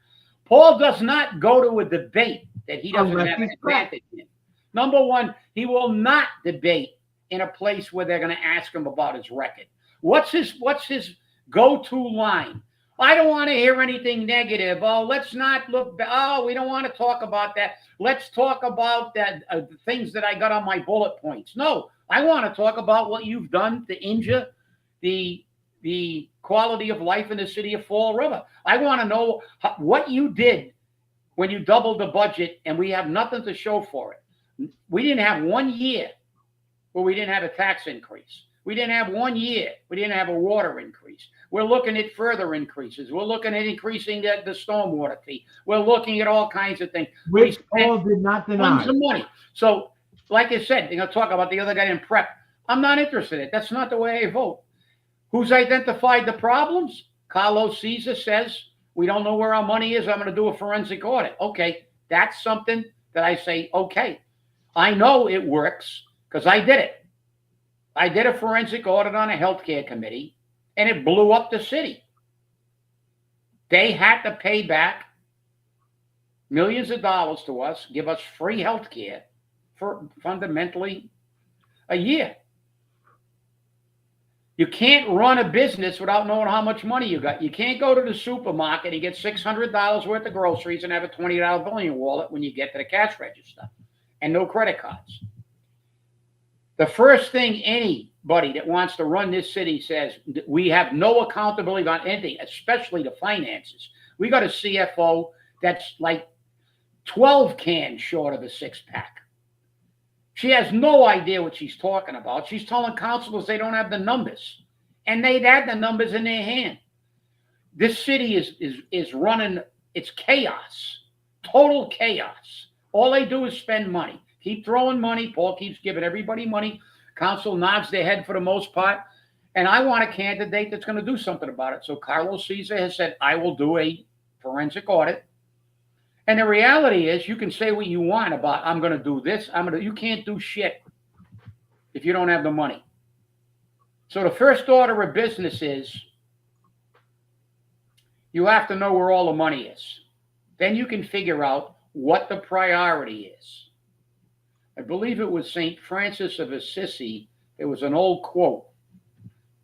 Paul does not go to a debate that he doesn't have an advantage in. Number one, he will not debate in a place where they're going to ask him about his record. What's his go-to line? I don't want to hear anything negative. Oh, let's not look. Oh, we don't want to talk about that. Let's talk about that things that I got on my bullet points. No, I want to talk about what you've done to injure the quality of life in the city of Fall River. I want to know what you did when you doubled the budget, and we have nothing to show for it. We didn't have 1 year where we didn't have a tax increase. We didn't have 1 year. We didn't have a water increase. We're looking at further increases. We're looking at increasing the stormwater fee. We're looking at all kinds of things. Which Paul did not deny. Tons of money. So, like I said, they're going to talk about the other guy in prep. I'm not interested in it. That's not the way I vote. Who's identified the problems? Carlos Caesar says, we don't know where our money is. I'm going to do a forensic audit. Okay, that's something that I say, okay. I know it works because I did it. I did a forensic audit on a healthcare committee, and it blew up the city. They had to pay back millions of dollars to us, give us free healthcare for fundamentally a year. You can't run a business without knowing how much money you got. You can't go to the supermarket and get $600 worth of groceries and have a $20 bill in your wallet when you get to the cash register, and no credit cards. The first thing anybody that wants to run this city says, we have no accountability on anything, especially the finances. We got a CFO that's like 12 cans short of a six-pack. She has no idea what she's talking about. She's telling councilors they don't have the numbers, and they'd had the numbers in their hand. This city is running, it's chaos, total chaos. All they do is spend money. Keep throwing money. Paul keeps giving everybody money. Council nods their head for the most part. And I want a candidate that's going to do something about it. So Carlos Caesar has said, I will do a forensic audit. And the reality is, you can say what you want about, I'm going to do this. You can't do shit if you don't have the money. So the first order of business is, you have to know where all the money is. Then you can figure out what the priority is. I believe it was St. Francis of Assisi. There was an old quote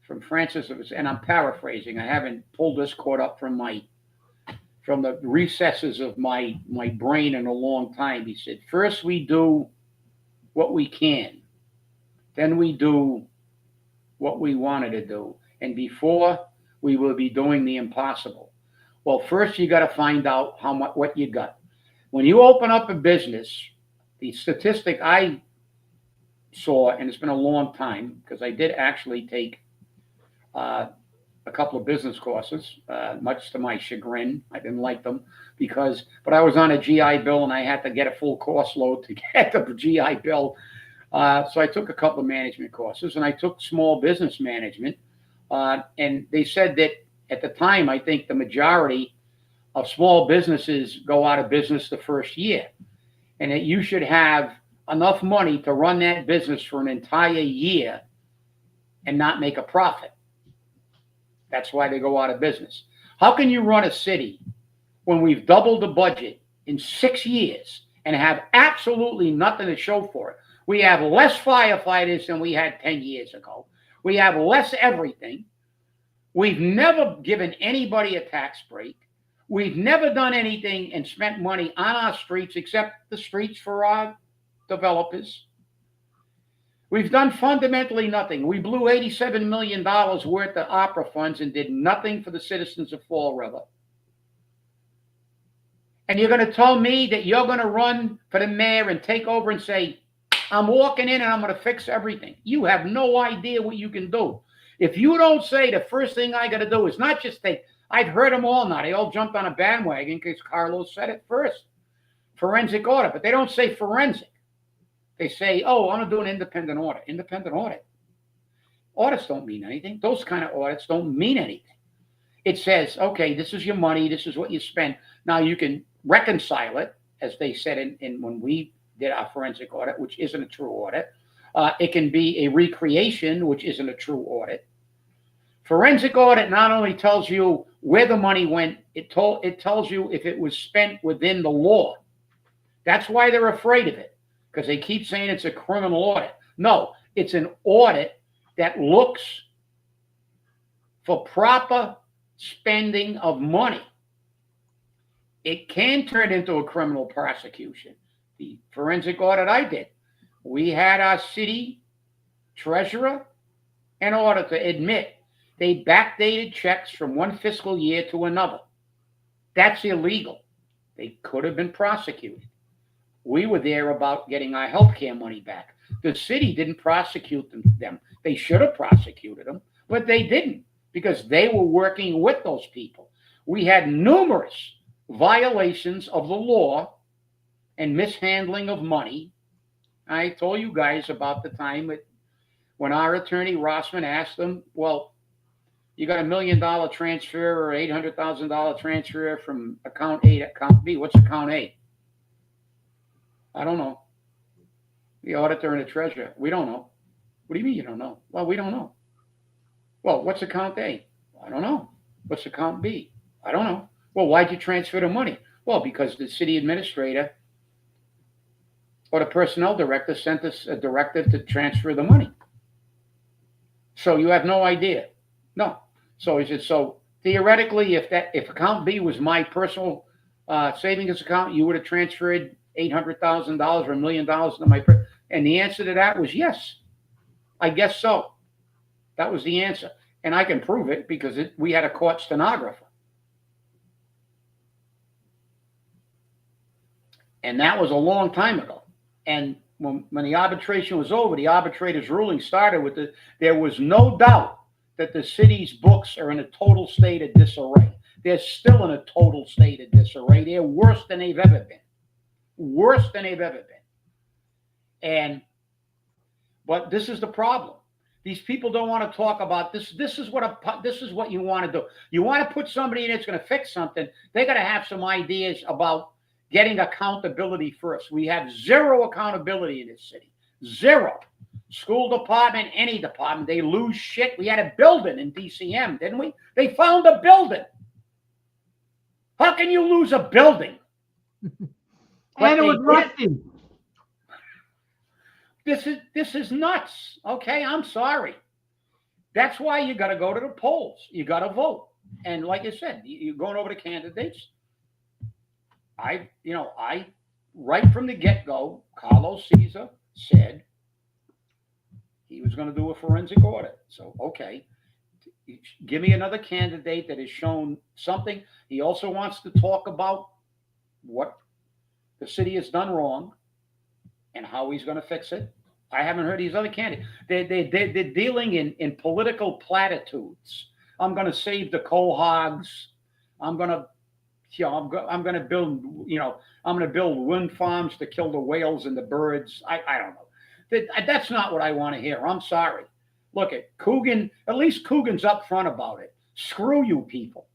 from Francis of Assisi, and I'm paraphrasing. I haven't pulled this quote up from the recesses of my brain in a long time. He said, first we do what we can. Then we do what we wanted to do. And before, we will be doing the impossible. Well, first you got to find out what you got. When you open up a business, the statistic I saw, and it's been a long time because I did actually take a couple of business courses, much to my chagrin. I didn't like them but I was on a GI Bill and I had to get a full course load to get the GI Bill. So I took a couple of management courses, and I took small business management. And they said that at the time, I think the majority of small businesses go out of business the first year, and that you should have enough money to run that business for an entire year and not make a profit. That's why they go out of business. How can you run a city when we've doubled the budget in 6 years and have absolutely nothing to show for it? We have less firefighters than we had 10 years ago. We have less everything. We've never given anybody a tax break. We've never done anything and spent money on our streets except the streets for our developers. We've done fundamentally nothing. We blew $87 million worth of opera funds and did nothing for the citizens of Fall River. And you're going to tell me that you're going to run for the mayor and take over and say, I'm walking in and I'm going to fix everything. You have no idea what you can do. If you don't say the first thing I got to do is not just take, I've heard them all now. They all jumped on a bandwagon because Carlos said it first. Forensic audit, but they don't say forensic. They say, oh, I'm going to do an independent audit. Independent audit. Audits don't mean anything. Those kind of audits don't mean anything. It says, okay, this is your money. This is what you spent. Now you can reconcile it, as they said in when we did our forensic audit, which isn't a true audit. It can be a recreation, which isn't a true audit. Forensic audit not only tells you where the money went, it tells you if it was spent within the law. That's why they're afraid of it, because they keep saying it's a criminal audit. No, it's an audit that looks for proper spending of money. It can turn into a criminal prosecution. The forensic audit I did, we had our city treasurer and auditor admit they backdated checks from one fiscal year to another. That's illegal. They could have been prosecuted. We were there about getting our health care money back. The city didn't prosecute them. They should have prosecuted them, but they didn't because they were working with those people. We had numerous violations of the law and mishandling of money. I told you guys about the time when our attorney Rossman asked them, well, you got $1 million transfer or $800,000 transfer from account A to account B. What's account A? I don't know. The auditor and the treasurer. We don't know. What do you mean you don't know? Well, we don't know. Well, what's account A? I don't know. What's account B? I don't know. Well, why'd you transfer the money? Well, because the city administrator or the personnel director sent us a directive to transfer the money. So you have no idea. No. So he said, so theoretically, if account B was my personal savings account, you would have transferred $800,000 or $1 million to my and the answer to that was yes. I guess so. That was the answer. And I can prove it because we had a court stenographer. And that was a long time ago. And when the arbitration was over, the arbitrator's ruling started with there was no doubt that the city's books are in a total state of disarray. They're still in a total state of disarray. They're worse than they've ever been. Worse than they've ever been. But this is the problem. These people don't want to talk about this. This is what you want to do. You want to put somebody in that's going to fix something. They got to have some ideas about getting accountability first. We have zero accountability in this city. Zero. School department, any department, they lose shit. We had a building in DCM, didn't we? They found a building. How can you lose a building? And it was rusty. This is nuts. Okay, I'm sorry. That's why you got to go to the polls. You got to vote. And like I said, you're going over the candidates. I right from the get-go, Carlos Caesar said he was going to do a forensic audit. So, okay, give me another candidate that has shown something. He also wants to talk about what the city has done wrong and how he's going to fix it. I haven't heard these other candidates. They're dealing in political platitudes. I'm going to save the coal hogs. I'm going to build, I'm going to build wind farms to kill the whales and the birds. I don't know. That's not what I want to hear. I'm sorry. Look at Coogan. At least Coogan's up front about it. Screw you people.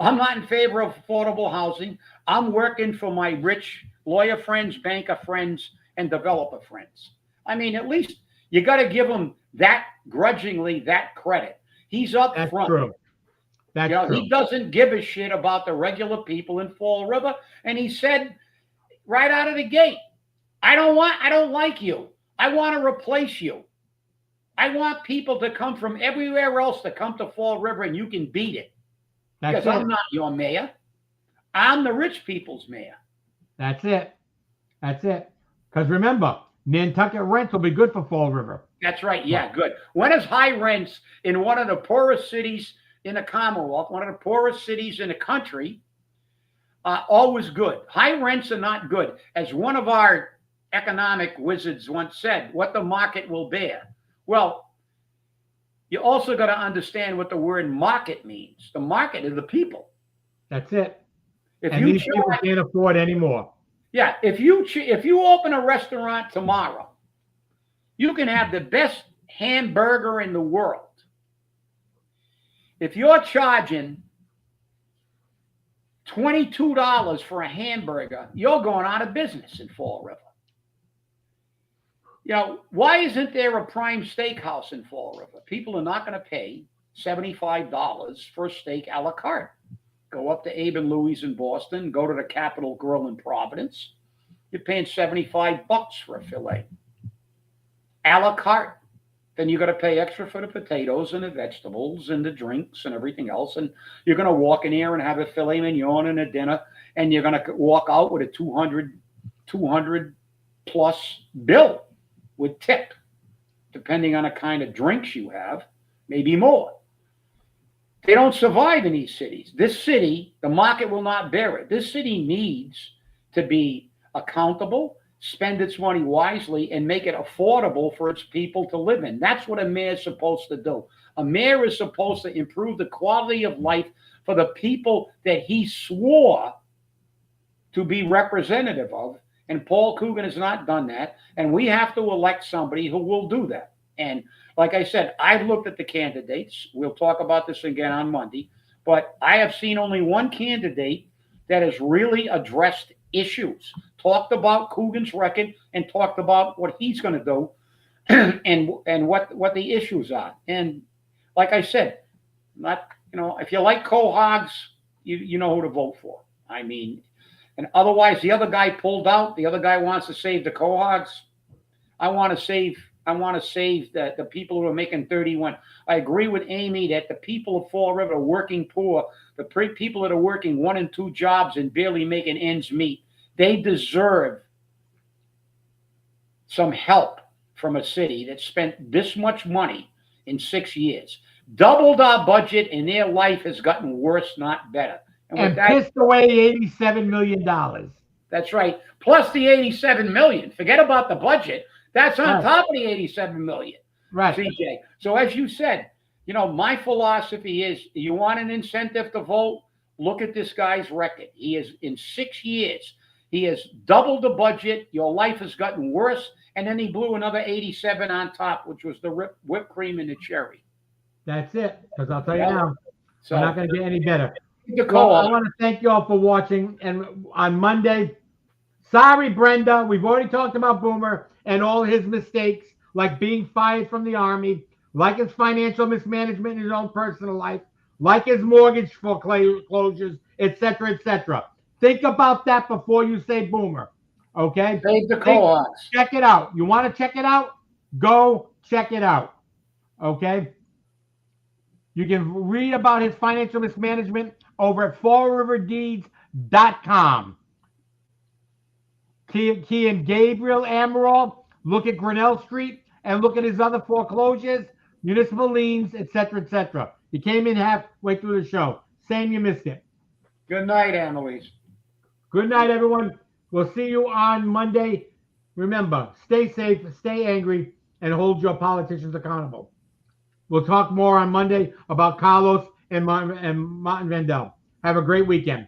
I'm not in favor of affordable housing. I'm working for my rich lawyer friends, banker friends, and developer friends. I mean, at least you got to give him that grudgingly that credit. He's up front. True. That's You know, true. he doesn't give a shit about the regular people in Fall River. And he said right out of the gate, I don't like you. I want to replace you. I want people to come from everywhere else to come to Fall River and you can beat it. That's Because it. I'm not your mayor. I'm the rich people's mayor. That's it. That's it. Because remember, Nantucket rents will be good for Fall River. That's right. Yeah, good. When is high rents in one of the poorest cities in the Commonwealth, one of the poorest cities in the country, always good? High rents are not good. As one of our economic wizards once said, what the market will bear. Well, you also got to understand what the word market means. The market is the people. That's it. If and you these people can't afford anymore. Yeah, if you open a restaurant tomorrow, you can have the best hamburger in the world. If you're charging $22 for a hamburger, you're going out of business in Fall River. You know, why isn't there a prime steakhouse in Fall River? People are not going to pay $75 for a steak a la carte. Go up to Abe and Louie's in Boston, go to the Capitol Grill in Providence. You're paying $75 for a filet. A la carte. Then you got to pay extra for the potatoes and the vegetables and the drinks and everything else. And you're going to walk in here and have a filet mignon and a dinner, and you're going to walk out with a 200 plus bill with tip, depending on the kind of drinks you have, maybe more. They don't survive in these cities. This city, the market will not bear it. This city needs to be accountable, spend its money wisely, and make it affordable for its people to live in. That's what a mayor is supposed to do. A mayor is supposed to improve the quality of life for the people that he swore to be representative of. And Paul Coogan has not done that. And we have to elect somebody who will do that. And like I said, I've looked at the candidates. We'll talk about this again on Monday. But I have seen only one candidate that has really addressed issues, talked about Coogan's record, and talked about what he's going to do and what the issues are. And like I said, if you like cohogs, you know who to vote for. I mean, and otherwise, the other guy pulled out. The other guy wants to save the cohogs. I want to save the people who are making 31. I agree with Amy that the people of Fall River are working poor. The people that are working 1 and 2 jobs and barely making ends meet, they deserve some help from a city that spent this much money in 6 years, doubled our budget, and their life has gotten worse, not better. And pissed away $87 million. That's right. Plus the $87 million. Forget about the budget. That's on top of the $87 million. Right. CJ. So as you said, my philosophy is you want an incentive to vote, look at this guy's record. He has, in 6 years, he has doubled the budget. Your life has gotten worse. And then he blew another 87 on top, which was the whipped cream and the cherry. That's it. Because I'll tell you now, so we're not going to get any better. Well, I want to thank you all for watching. And on Monday, sorry, Brenda, we've already talked about Boomer and all his mistakes, like being fired from the Army, like his financial mismanagement in his own personal life, like his mortgage foreclosures, etc., etc. Think about that before you say Boomer, okay? Save the co-ops. Check it out. You want to check it out? Go check it out, okay? You can read about his financial mismanagement over at fallriverdeeds.com. Key and Gabriel Amaral, look at Grinnell Street and look at his other foreclosures, municipal liens, etc., etc. You came in halfway through the show. Same, you missed it. Good night, Annalise. Good night, everyone. We'll see you on Monday. Remember, stay safe, stay angry, and hold your politicians accountable. We'll talk more on Monday about Carlos and Martin Vandell. Have a great weekend.